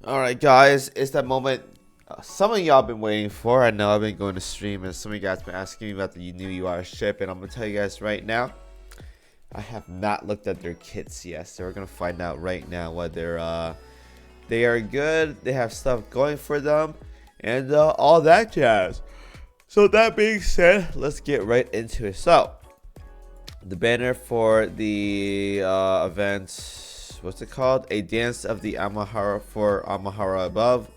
Alright guys, it's that moment some of y'all been waiting for. I know I've been going to stream and some of you guys been asking me about the new UI ship, and I'm gonna tell you guys right now, I have not looked at their kits yet, so we're gonna find out right now whether they are good, they have stuff going for them, and all that jazz. So that being said, let's get right into it. So the banner for the event, what's it called? A Dance of the Amahara for Amahara above.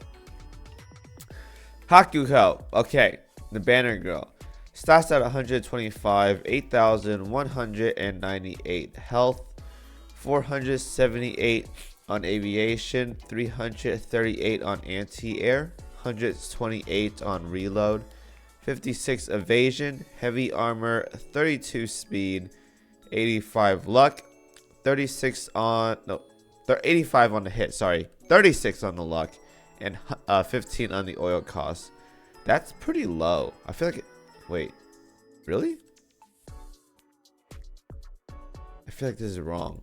Hakuhou, okay, the banner girl. Stats at 125, 8,198 health, 478 on aviation, 338 on anti-air, 128 on reload, 56 evasion, heavy armor, 32 speed, 85 luck, 36 on 85 on the hit, sorry, 36 on the luck, and 15 on the oil cost. That's pretty low. I feel like wait, really? I feel like this is wrong.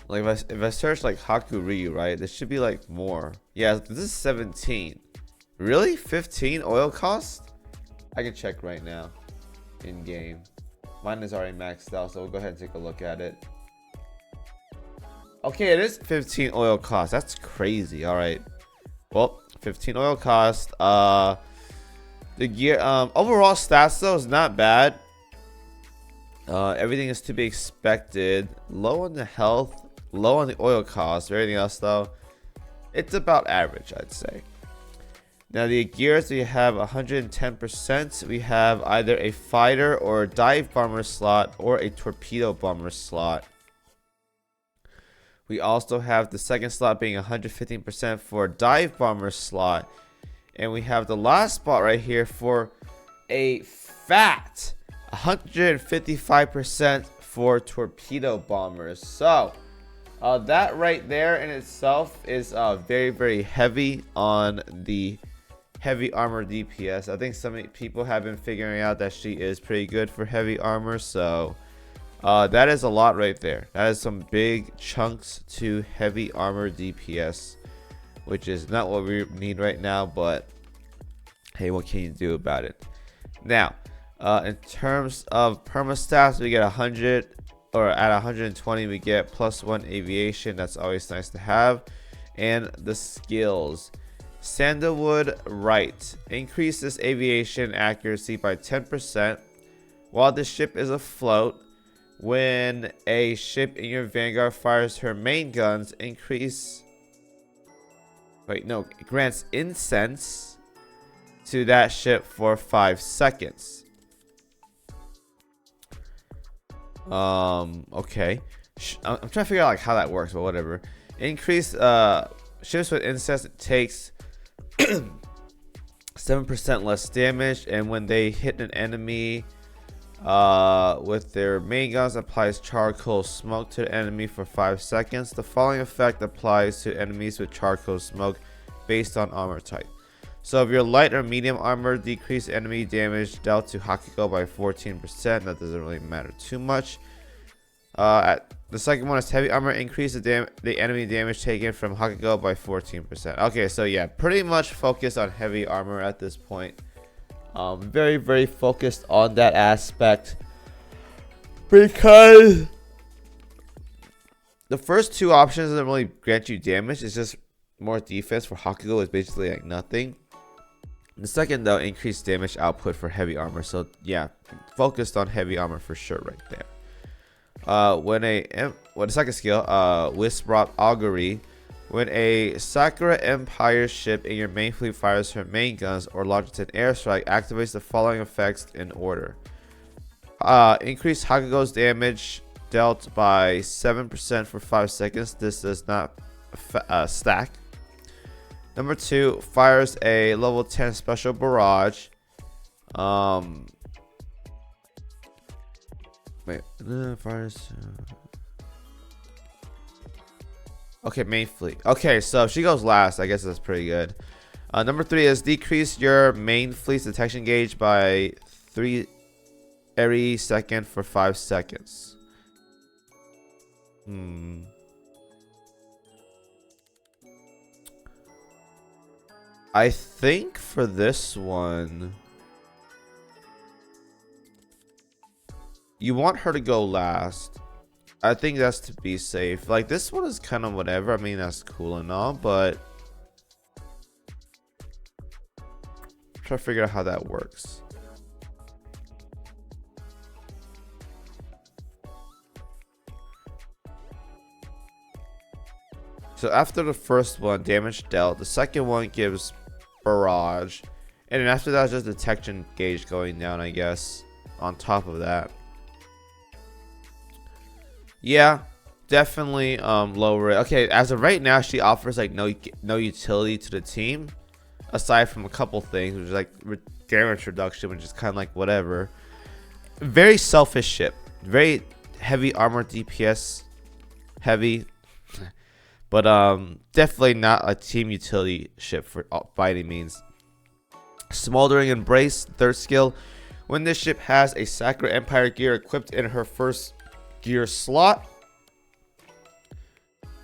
Like if I search like Haku Ryu, right, this should be like more. Yeah, this is 17. Really? 15 oil cost? I can check right now in game. Mine is already maxed out, so we'll go ahead and take a look at it. Okay, it is 15 oil cost. That's crazy. All right. Well, 15 oil cost. The gear overall stats though is not bad. Everything is to be expected. Low on the health, low on the oil cost. Everything else though, it's about average, I'd say. Now the gears, we have 110%. We have either a fighter or a dive bomber slot or a torpedo bomber slot. We also have the second slot being 115% for dive bomber slot. And we have the last spot right here for a fat 155% for torpedo bombers. So that right there in itself is very, very heavy on the heavy armor DPS. I think some people have been figuring out that she is pretty good for heavy armor. So that is a lot right there. That is some big chunks to heavy armor DPS, which is not what we need right now, but hey, what can you do about it? Now, in terms of perma stats, we get 100, or at 120 we get +1 aviation. That's always nice to have. And the skills, Sandalwood Right increases aviation accuracy by 10% while the ship is afloat. When a ship in your vanguard fires her main guns, grants incense to that ship for 5 seconds. Okay. I'm trying to figure out like how that works, but whatever. Increase ships with incense takes 7% less damage, and when they hit an enemy with their main guns, applies charcoal smoke to the enemy for 5 seconds. The following effect applies to enemies with charcoal smoke based on armor type. So if you're light or medium armor, decrease enemy damage dealt to Hakuhou by 14%. That doesn't really matter too much. The second one is heavy armor, increase the enemy damage taken from Hakuhou by 14%. Okay, so yeah, pretty much focused on heavy armor at this point. Very, very focused on that aspect, because the first two options doesn't really grant you damage. It's just more defense. For Hakuhou is basically like nothing. The second though, increased damage output for heavy armor. So yeah, focused on heavy armor for sure right there. The second skill, Wisp Rot Augury. When a Sakura Empire ship in your main fleet fires her main guns or launches an airstrike, activates the following effects in order. Increase Hakuhou's damage dealt by 7% for 5 seconds. This does not stack. Number 2, fires a level 10 special barrage. Fires. Okay, main fleet. Okay, so if she goes last, I guess that's pretty good. Number 3 is decrease your main fleet's detection gauge by 3 every second for 5 seconds. I think for this one, you want her to go last. I think that's to be safe. Like, this one is kind of whatever. I mean, that's cool and all, but try to figure out how that works. So after the first one, damage dealt. The second one gives barrage, and then after that, just detection gauge going down, I guess. On top of that, yeah, definitely lower it. Okay, as of right now, she offers like no utility to the team, aside from a couple things, which is like damage reduction, which is kind of like whatever. Very selfish ship, very heavy armor DPS, heavy. But definitely not a team utility ship for by any means. Smoldering Embrace, third skill. When this ship has a Sakura Empire gear equipped in her first gear slot.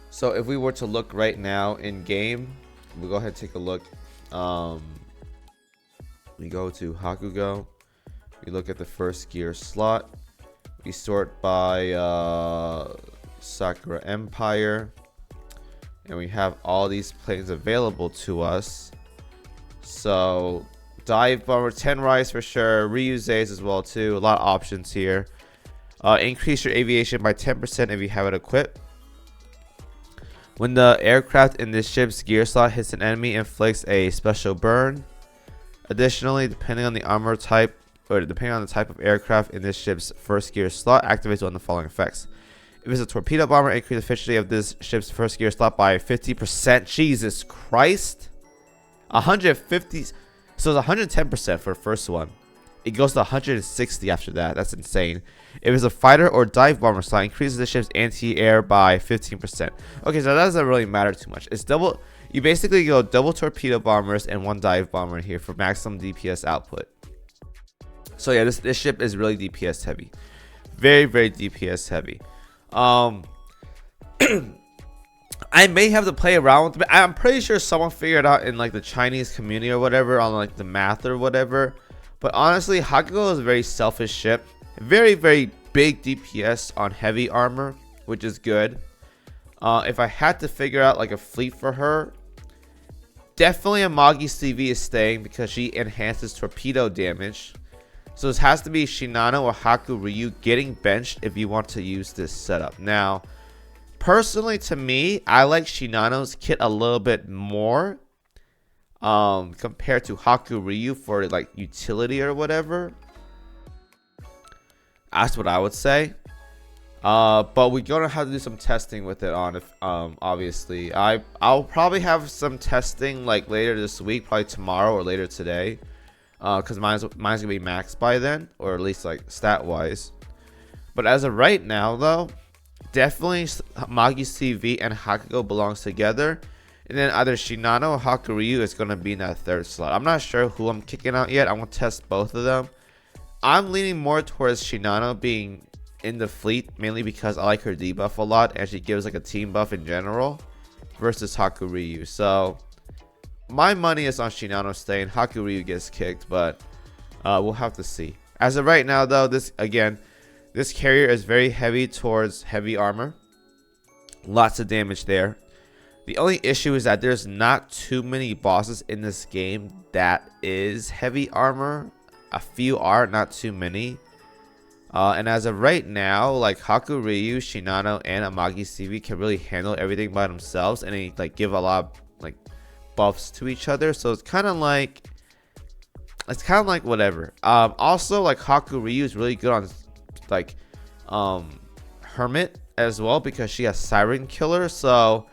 So if we were to look right now in game, we'll go ahead and take a look. We go to Hakuhou. We look at the first gear slot. We sort by Sakura Empire. And we have all these planes available to us. So dive bomber, 10 rise for sure. Reuse as well too. A lot of options here. Increase your aviation by 10% if you have it equipped. When the aircraft in this ship's gear slot hits an enemy, inflicts a special burn. Additionally, depending on the armor type, or depending on the type of aircraft in this ship's first gear slot, activates one of the following effects. If it's a torpedo bomber, increase the efficiency of this ship's first gear slot by 50%. Jesus Christ. 150. So it's 110% for the first one. It goes to 160 after that. That's insane. If it's a fighter or dive bomber slot, increases the ship's anti-air by 15%. Okay, so that doesn't really matter too much. It's double. You basically go double torpedo bombers and one dive bomber here for maximum DPS output. So yeah, this ship is really DPS heavy. Very, very DPS heavy. I may have to play around with it. I'm pretty sure someone figured out in like the Chinese community or whatever on like the math or whatever. But honestly, Hakuhou is a very selfish ship. Very, very big DPS on heavy armor, which is good. If I had to figure out like a fleet for her, definitely Amagi CV is staying because she enhances torpedo damage. So this has to be Shinano or Haku Ryu getting benched if you want to use this setup. Now, personally to me, I like Shinano's kit a little bit more compared to Haku Ryu for like utility or whatever. That's what I would say. But we're gonna have to do some testing with it on if obviously. I'll probably have some testing like later this week, probably tomorrow or later today. Because mine's gonna be maxed by then, or at least like stat wise. But as of right now though, definitely Magi CV and Hakuhou belongs together, and then either Shinano or Hakuryu is gonna be in that third slot. I'm not sure who I'm kicking out yet. I want to test both of them. I'm leaning more towards Shinano being in the fleet, mainly because I like her debuff a lot and she gives like a team buff in general, versus Hakuryu. So my money is on Shinano staying. Hakuryu gets kicked, but we'll have to see. As of right now, though, this carrier is very heavy towards heavy armor. Lots of damage there. The only issue is that there's not too many bosses in this game that is heavy armor. A few are, not too many. And as of right now, like Hakuryu, Shinano, and Amagi CV can really handle everything by themselves, and they like give a lot of like buffs to each other. So it's kind of like whatever. Also, like Hakuryu is really good on like Hermit as well because she has Siren Killer. So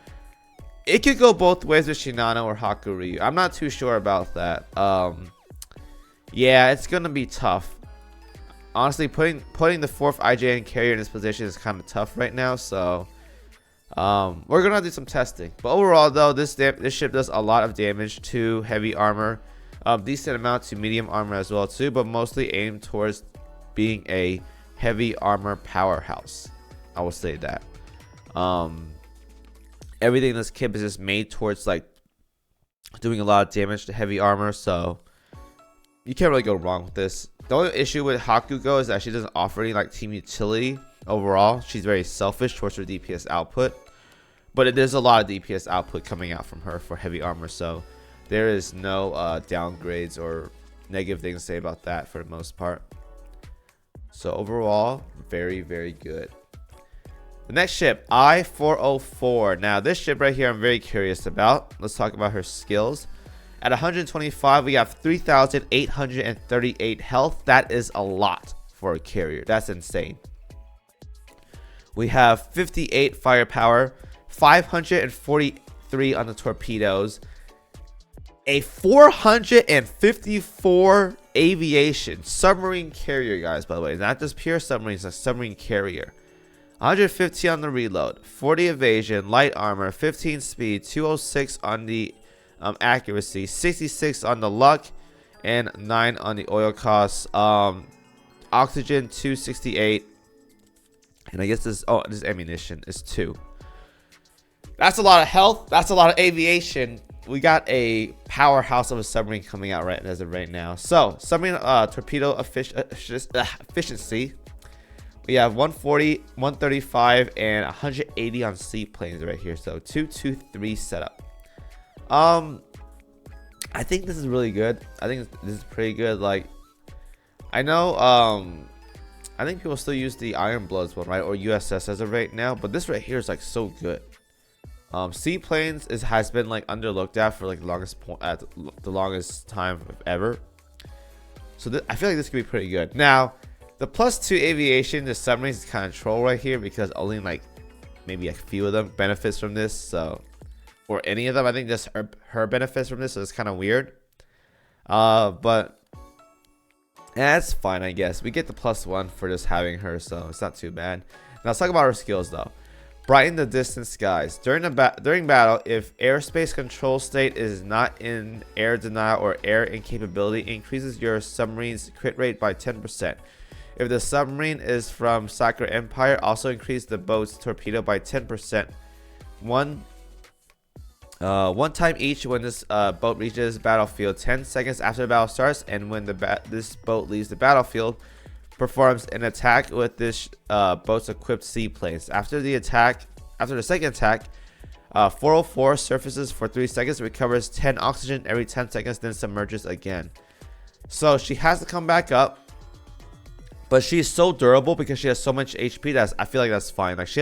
it could go both ways with Shinano or Hakuryu. I'm not too sure about that. Yeah, it's gonna be tough. Honestly, putting the fourth IJN carrier in this position is kind of tough right now. So we're gonna do some testing. But overall, though, this ship does a lot of damage to heavy armor, decent amount to medium armor as well too, but mostly aimed towards being a heavy armor powerhouse. I will say that. Everything in this kit is just made towards like doing a lot of damage to heavy armor, so you can't really go wrong with this. The only issue with Hakuhou is that she doesn't offer any like team utility overall. She's very selfish towards her DPS output, but there's a lot of DPS output coming out from her for heavy armor, so there is no downgrades or negative things to say about that for the most part. So overall, very, very good. The next ship, I-404. Now this ship right here I'm very curious about. Let's talk about her skills. At 125, we have 3,838 health. That is a lot for a carrier. That's insane. We have 58 firepower, 543 on the torpedoes, a 454 aviation submarine carrier, guys, by the way. Not just pure submarines, a submarine carrier. 150 on the reload, 40 evasion, light armor, 15 speed, 206 on the accuracy, 66 on the luck, and 9 on the oil costs. Oxygen 268, and I guess this ammunition is 2. That's a lot of health. That's a lot of aviation. We got a powerhouse of a submarine coming out right as of right now. So submarine torpedo efficiency. We have 140, 135, and 180 on seaplanes right here. So 223 setup. I think this is really good. I think this is pretty good. Like, I know, I think people still use the Iron Bloods one, right, or USS as of right now, but this right here is like so good. Seaplanes has been like underlooked at for like the longest time ever. So I feel like this could be pretty good. Now, the +2 aviation, the submarines is kind of troll right here because only like maybe a few of them benefits from this. So, or any of them, I think just her benefits from this, so it's kind of weird. But that's fine, I guess. We get the +1 for just having her, so it's not too bad. Now let's talk about her skills though. Brighten the distant skies. During battle, if airspace control state is not in air denial or air incapability, increases your submarine's crit rate by 10%. If the submarine is from Sakura Empire, also increase the boat's torpedo by 10%. One time each when this boat reaches battlefield, 10 seconds after the battle starts, and when this boat leaves the battlefield, performs an attack with this boat's equipped seaplanes. After the second attack, 404 surfaces for 3 seconds, recovers 10 oxygen every 10 seconds, then submerges again. So she has to come back up, but she's so durable because she has so much HP that I feel like that's fine. Like she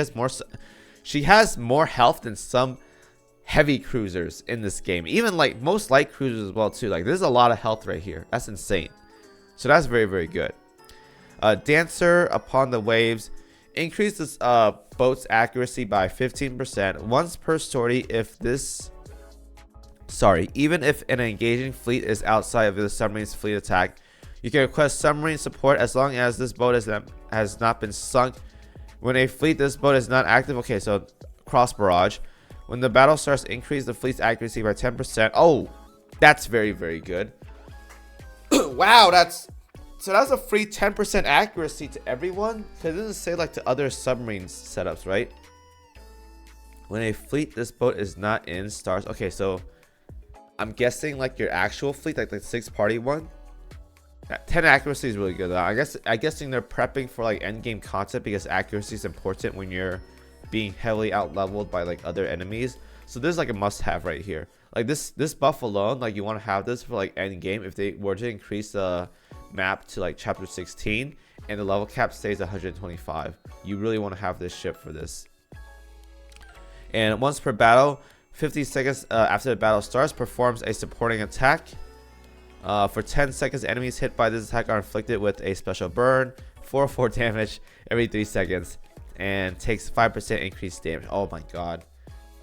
has more health than some heavy cruisers in this game, even like most light cruisers as well too. Like there's a lot of health right here. That's insane. So that's very, very good. Dancer upon the waves. Increase this boat's accuracy by 15% once per story even if an engaging fleet is outside of the submarine's fleet attack. You can request submarine support as long as this boat has not been sunk. When a fleet this boat is not active, okay, so cross barrage. When the battle starts, increase the fleet's accuracy by 10%. Oh, that's very, very good. Wow, that's a free 10% accuracy to everyone? Because it doesn't say like to other submarine setups, right? When a fleet this boat is not in starts. Okay, so I'm guessing like your actual fleet, like the 6-party one. 10 accuracy is really good. I'm guessing they're prepping for like end game content because accuracy is important when you're being heavily out leveled by like other enemies. So this is like a must have right here. Like this buff alone, like you want to have this for like end game. If they were to increase the map to like chapter 16 and the level cap stays 125, you really want to have this ship for this. And once per battle, 50 seconds after the battle starts, performs a supporting attack. For 10 seconds, enemies hit by this attack are inflicted with a special burn, 4 damage every 3 seconds, and takes 5% increased damage. Oh my god.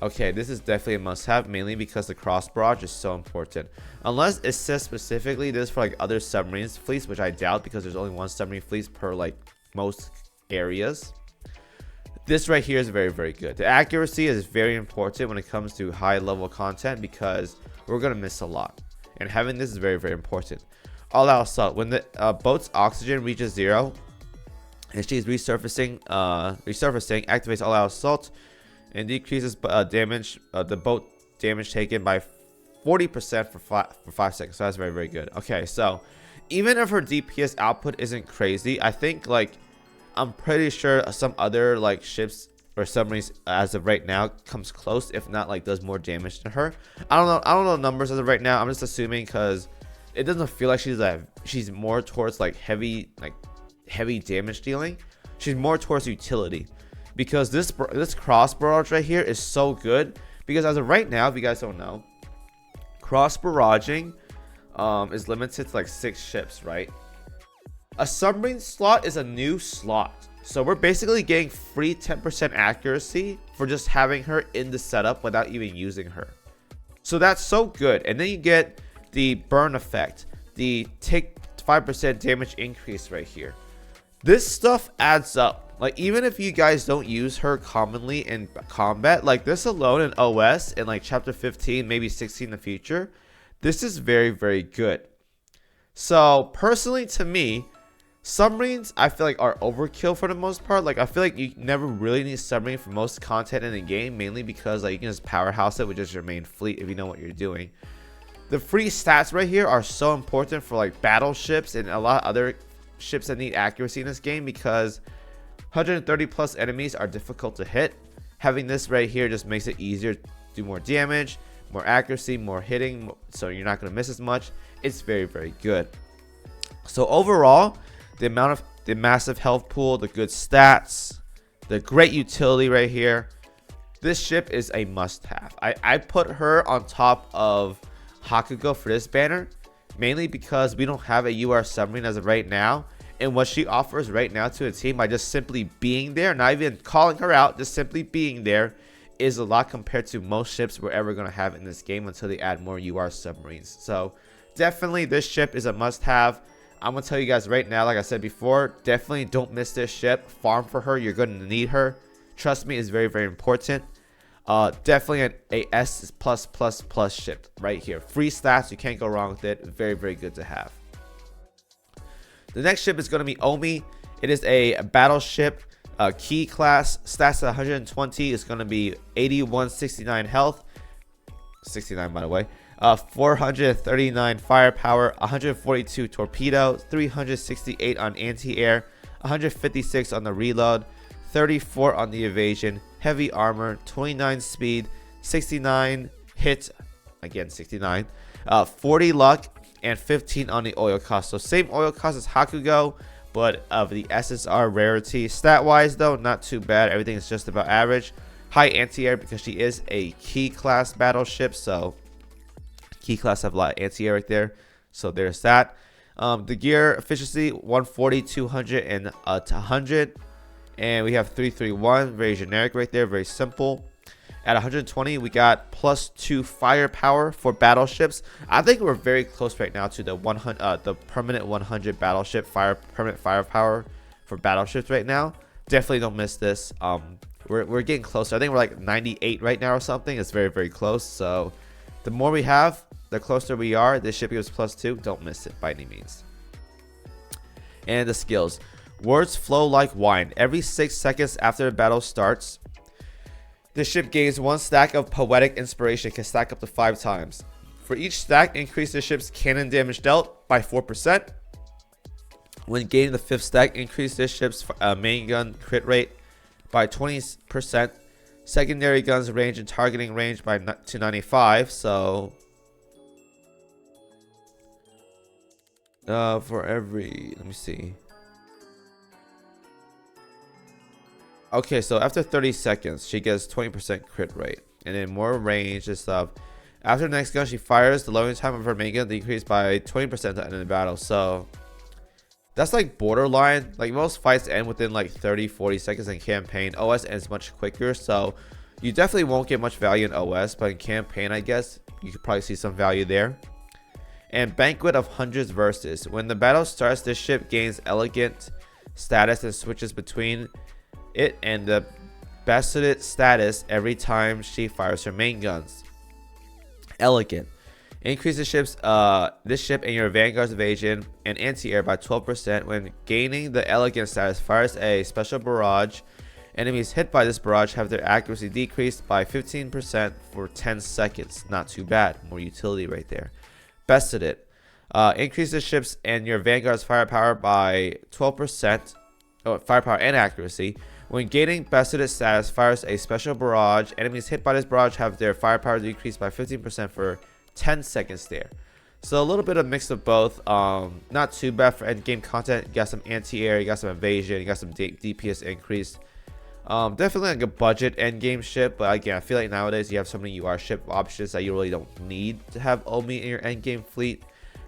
Okay, this is definitely a must-have, mainly because the cross barrage is so important. Unless it says specifically this for like other submarines fleets, which I doubt because there's only one submarine fleet per like most areas. This right here is very, very good. The accuracy is very important when it comes to high level content because we're gonna miss a lot. And having this is very, very important. All out assault. When the boat's oxygen reaches 0 and she's resurfacing, activates all out assault and decreases the boat damage taken by 40% for 5 seconds. So that's very, very good. Okay, so even if her DPS output isn't crazy, I think like I'm pretty sure some other like ships or submarines as of right now comes close, if not like does more damage than her. I don't know numbers as of right now. I'm just assuming because it doesn't feel like she's more towards like heavy damage dealing. She's more towards utility, because this cross barrage right here is so good. Because as of right now, if you guys don't know, cross barraging is limited to like 6 ships, right? A submarine slot is a new slot, so we're basically getting free 10% accuracy for just having her in the setup without even using her. So that's so good. And then you get the burn effect, the take 5% damage increase right here. This stuff adds up. Like, even if you guys don't use her commonly in combat, like this alone in OS in like chapter 15, maybe 16 in the future, this is very, very good. So personally, to me, submarines I feel like are overkill for the most part. Like, I feel like you never really need submarine for most content in the game, mainly because like you can just powerhouse it with just your main fleet if you know what you're doing. The free stats right here are so important for like battleships and a lot of other ships that need accuracy in this game, because 130 plus enemies are difficult to hit. Having this right here just makes it easier to do more damage, more accuracy, more hitting, so you're not going to miss as much. It's very, very good. So overall, the massive health pool, the good stats, the great utility right here, this ship is a must-have. I put her on top of Hakuhou for this banner, mainly because we don't have a UR submarine as of right now. And what she offers right now to a team by just simply being there, not even calling her out, just simply being there, is a lot compared to most ships we're ever going to have in this game until they add more UR submarines. So definitely this ship is a must-have. I'm going to tell you guys right now, like I said before, definitely don't miss this ship. Farm for her. You're going to need her. Trust me, it's very, very important. Definitely a S+++ ship right here. Free stats, you can't go wrong with it. Very, very good to have. The next ship is going to be Oumi. It is a battleship, key class, stats at 120. It's going to be 8169 health, 69 by the way, 439 firepower, 142 torpedo, 368 on anti-air, 156 on the reload, 34 on the evasion, heavy armor, 29 speed, 69 hit, again 69, 40 luck, and 15 on the oil cost. So same oil cost as Hakuhou, but of the SSR rarity. Stat wise though, not too bad. Everything is just about average. High anti-air because she is a key class battleship, so key class have a lot of anti-air right there, so there's that. The gear efficiency 140, 200, and 100, and we have 331, very generic right there, very simple. At 120, we got +2 firepower for battleships. I think we're very close right now to the the permanent 100 battleship permanent firepower for battleships right now. Definitely don't miss this. We're getting closer. I think we're like 98 right now or something. It's very, very close. So the more we have, the closer we are. This ship gives +2. Don't miss it by any means. And the skills. Words flow like wine. Every 6 seconds after the battle starts, this ship gains 1 stack of poetic inspiration. Can stack up to 5 times. For each stack, increase the ship's cannon damage dealt by 4%. When gaining the 5th stack, increase this ship's main gun crit rate by 20%. Secondary guns range and targeting range by to 95. So for every, let me see. Okay, so after 30 seconds, she gets 20% crit rate, and then more range and stuff. After the next gun she fires, the loading time of her main gun decreased by 20% at the end of the battle. So that's like borderline. Like most fights end within like 30-40 seconds in campaign. OS ends much quicker, so you definitely won't get much value in OS, but in campaign, I guess you could probably see some value there. And Banquet of Hundreds versus. When the battle starts, this ship gains elegant status and switches between it and the basseted status every time she fires her main guns. Elegant. Increase the ship's this ship and your vanguard's evasion and anti-air by 12% when gaining the elegant status. Fires a special barrage Enemies hit by this barrage have their accuracy decreased by 15% for 10 seconds. Not too bad. More utility right there. Bested it. Increases ships and your Vanguard's firepower by 12%. Oh, firepower and accuracy. When gaining bested it status, fires a special barrage. Enemies hit by this barrage have their firepower decreased by 15% for 10 seconds there. So a little bit of mix of both. Not too bad for end game content. You got some anti-air, you got some evasion, you got some DPS increase. Definitely like a budget end game ship, but again, I feel like nowadays you have so many UR ship options that you really don't need to have Oumi in your end game fleet.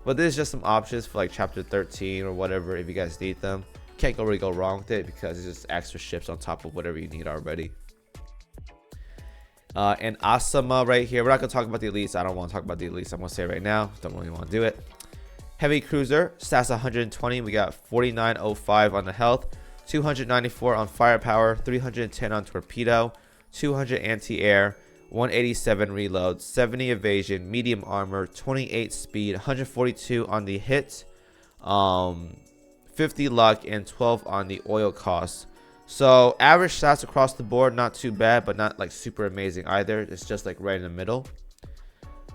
But there's just some options for like chapter 13 or whatever if you guys need them. Can't really go wrong with it because it's just extra ships on top of whatever you need already. And Asama right here. We're not going to talk about the elites. I don't want to talk about the elites. I'm going to say it right now. Don't really want to do it. Heavy cruiser. Stats 120. We got 4905 on the health. 294 on firepower. 310 on torpedo. 200 anti-air. 187 reload. 70 evasion. Medium armor. 28 speed. 142 on the hit. 50 luck. And 12 on the oil cost. So average stats across the board, not too bad, but not like super amazing either. It's just like right in the middle.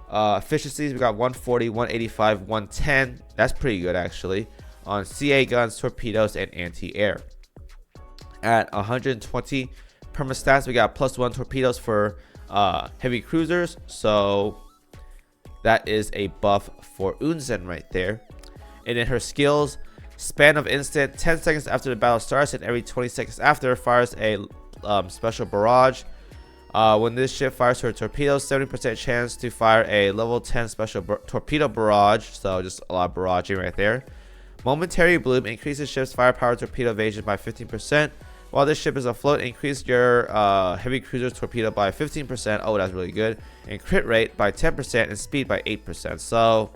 Efficiencies, we got 140, 185, 110. That's pretty good actually. On CA guns, torpedoes, and anti-air. At 120 perma-stats, we got +1 torpedoes for heavy cruisers. So that is a buff for Unzen right there. And in her skills, span of instant, 10 seconds after the battle starts and every 20 seconds after, fires a special barrage. When this ship fires her torpedoes, 70% chance to fire a level 10 special torpedo barrage. So just a lot of barraging right there. Momentary bloom increases ship's firepower torpedo evasion by 15%. While this ship is afloat, increase your heavy cruiser's torpedo by 15%. Oh, that's really good. And crit rate by 10% and speed by 8%. So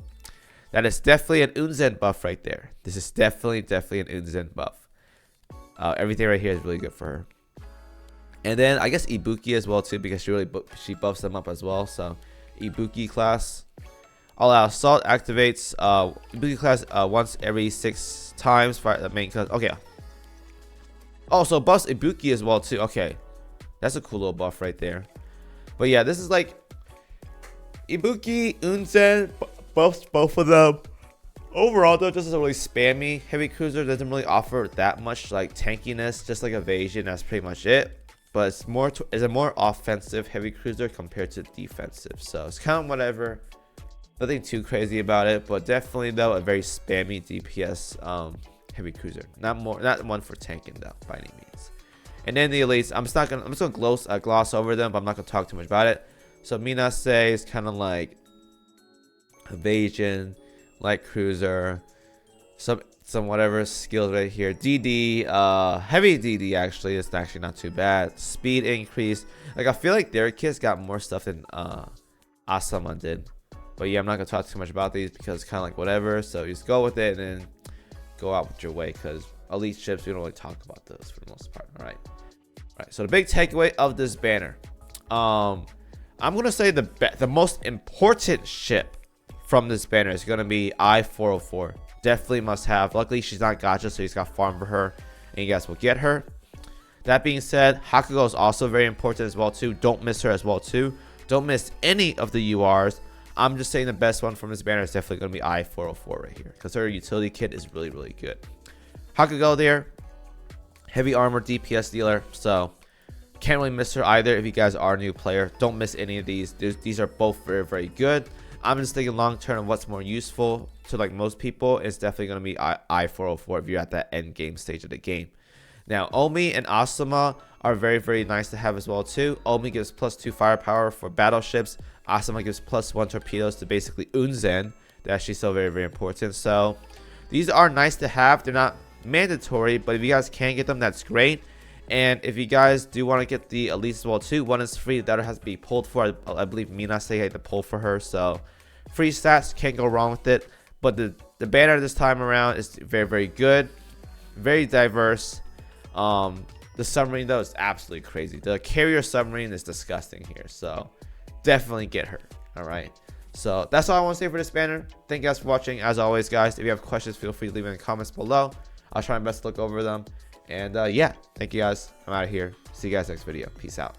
that is definitely an Unzen buff right there. This is definitely an Unzen buff. Everything right here is really good for her. And then I guess Ibuki as well too, because she buffs them up as well. So Ibuki class. All out assault activates Ibuki class once every 6 times for the main class. Okay. Also buffs Ibuki as well too. Okay. That's a cool little buff right there. But yeah, this is like Ibuki, Unzen, buffs both of them. Overall though, this is a really spammy heavy cruiser. Doesn't really offer that much like tankiness, just like evasion. That's pretty much it. But it's a more offensive heavy cruiser compared to defensive. So it's kind of whatever. Nothing too crazy about it, but definitely though a very spammy DPS heavy cruiser. Not one for tanking though by any means. And then the elites, I'm just gonna gloss over them, but I'm not gonna talk too much about it. So Minase is kind of like evasion, light cruiser, some whatever skills right here. DD, heavy DD actually, it's actually not too bad. Speed increase. Like I feel like their kits got more stuff than Asama did. But yeah, I'm not gonna talk too much about these because it's kind of like whatever. So you just go with it and then go out with your way, because elite ships we don't really talk about those for the most part. All right. So the big takeaway of this banner, I'm gonna say the most important ship from this banner is gonna be I-404. Definitely must have. Luckily she's not gacha, so you just got farm for her and you guys will get her. That being said, Hakuhou is also very important as well too. Don't miss her as well too. Don't miss any of the URs. I'm just saying the best one from this banner is definitely going to be I-404 right here, because her utility kit is really good. Hakuhou there, heavy armor DPS dealer, so can't really miss her either. If you guys are a new player, don't miss any of these. These are both very good. I'm just thinking long term of what's more useful to like most people. It's definitely going to be I-404 if you're at that end game stage of the game. Now Oumi and Asama are very nice to have as well too. Oumi gives +2 firepower for battleships. Asama gives +1 torpedoes to basically Unzen. They're actually so very important. So these are nice to have. They're not mandatory, but if you guys can get them, that's great. And if you guys do want to get the elites as well too, one is free, the other has to be pulled for. I believe Minase had to pull for her, so free stats, can't go wrong with it. But the banner this time around is very good, very diverse. The submarine though is absolutely crazy. The carrier submarine is disgusting here, so definitely get her. All right, so that's all I want to say for this banner. Thank you guys for watching. As always guys, if you have questions, feel free to leave them in the comments below. I'll try my best to look over them. And yeah, thank you guys. I'm out of here. See you guys next video. Peace out.